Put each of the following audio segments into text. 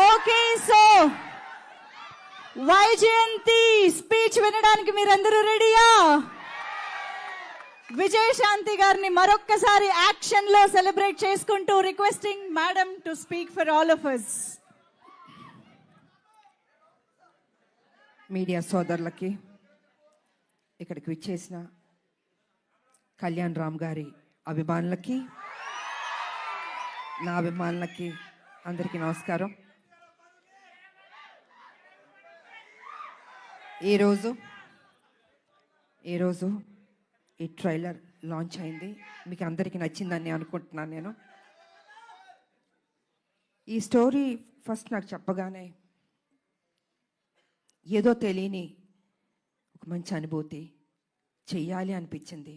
Okay, so Vyjayanthi speech వినడానికి మీరందరూ రెడీయా? విజయశాంతి గారిని మరొక్కసారి యాక్షన్ లో సెలబ్రేట్ చేసుకుంటూ requesting madam to speak for all of us. Media సోదరులకి, ఇక్కడికి విచ్చేసిన కళ్యాణ్ రామ్ గారి అభిమానులకి, నా అభిమానులకి అందరికీ నమస్కారం. ఈరోజు ఈ ట్రైలర్ లాంచ్ అయింది. మీకు అందరికీ నచ్చిందని అనుకుంటున్నాను. నేను ఈ స్టోరీ ఫస్ట్ నాకు చెప్పగానే ఏదో తెలియని ఒక మంచి అనుభూతి, చెయ్యాలి అనిపించింది.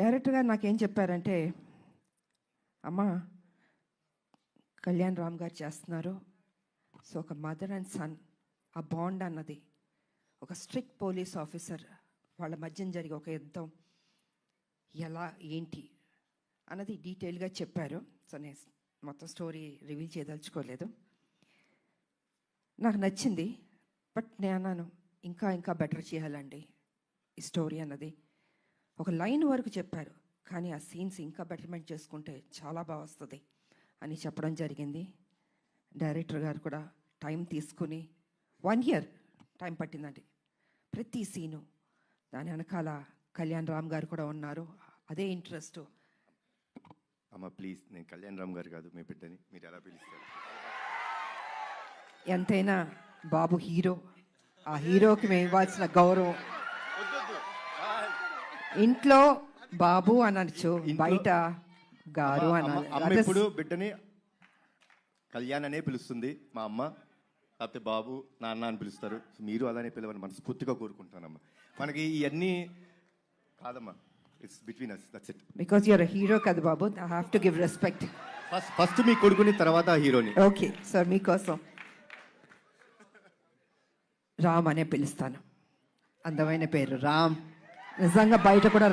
డైరెక్టర్ గారు నాకేం చెప్పారంటే, అమ్మ కళ్యాణ్ రామ్ గారు చేస్తున్నారు, సో ఒక మదర్ అండ్ సన్ ఆ బాండ్ అన్నది, ఒక స్ట్రిక్ట్ పోలీస్ ఆఫీసర్ వాళ్ళ మధ్యన జరిగే ఒక యుద్ధం ఎలా ఏంటి అన్నది డీటెయిల్గా చెప్పారు. సో నేను మొత్తం స్టోరీ రివీల్ చేయదలుచుకోలేదు. నాకు నచ్చింది, బట్ నేను అన్నాను ఇంకా బెటర్ చేయాలండి ఈ స్టోరీ అన్నది. ఒక లైన్ వరకు చెప్పారు, కానీ ఆ సీన్స్ ఇంకా బెటర్మెంట్ చేసుకుంటే చాలా బాగా వస్తుంది అని చెప్పడం జరిగింది. డైరెక్టర్ గారు కూడా టైం తీసుకుని 1 year టైం పట్టిందండి ప్రతి సీను. దాని వెనకాల కళ్యాణ్ రామ్ గారు కూడా ఉన్నారు, అదే ఇంట్రెస్ట్. అమ్మ ప్లీజ్, నేను కళ్యాణ్ రామ్ గారు కాదు, మీ బిడ్డని, మీరు ఎలా పిలుస్తారు? ఎంతైనా బాబు హీరో, ఆ హీరోకి మేము ఇవ్వాల్సిన గౌరవం. ఇంట్లో బాబు అనొచ్చు, బయట గారు అమ్మ అనాలి. ఇప్పుడు బిడ్డని కళ్యాణ్ అనే పిలుస్తుంది మా అమ్మ, లేకపోతే బాబు నాన్న అని పిలుస్తారు. మీరు అలానే పిలవని మనస్ఫూర్తిగా కోరుకుంటానమ్మా. మనకి ఇవన్నీ కాదమ్మా, it's between us, that's it. Because you're a hero కదా బాబు, I have to give respect. First మీ కొడుకుని, తర్వాత హీరోని. ఓకే సార్, మీకోసం రామ్ అనే పిలుస్తాను. అందమైన పేరు రామ్, నిజంగా బయట కూడా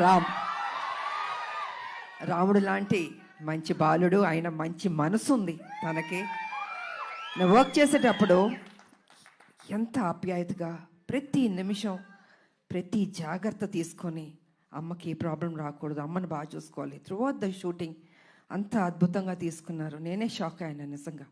రాముడు లాంటి మంచి బాలుడు, ఆయన మంచి మనసు ఉంది తనకి. నేను వర్క్ చేసేటప్పుడు ఎంత ఆప్యాయతగా ప్రతి నిమిషం ప్రతి జాగ్రత్త తీసుకొని, అమ్మకి ఏ ప్రాబ్లం రాకూడదు, అమ్మని బాగా చూసుకోవాలి. త్రూ అవుట్ ద షూటింగ్ అంత అద్భుతంగా తీసుకున్నారు. నేనే షాక్ అయ్యాను నిజంగా.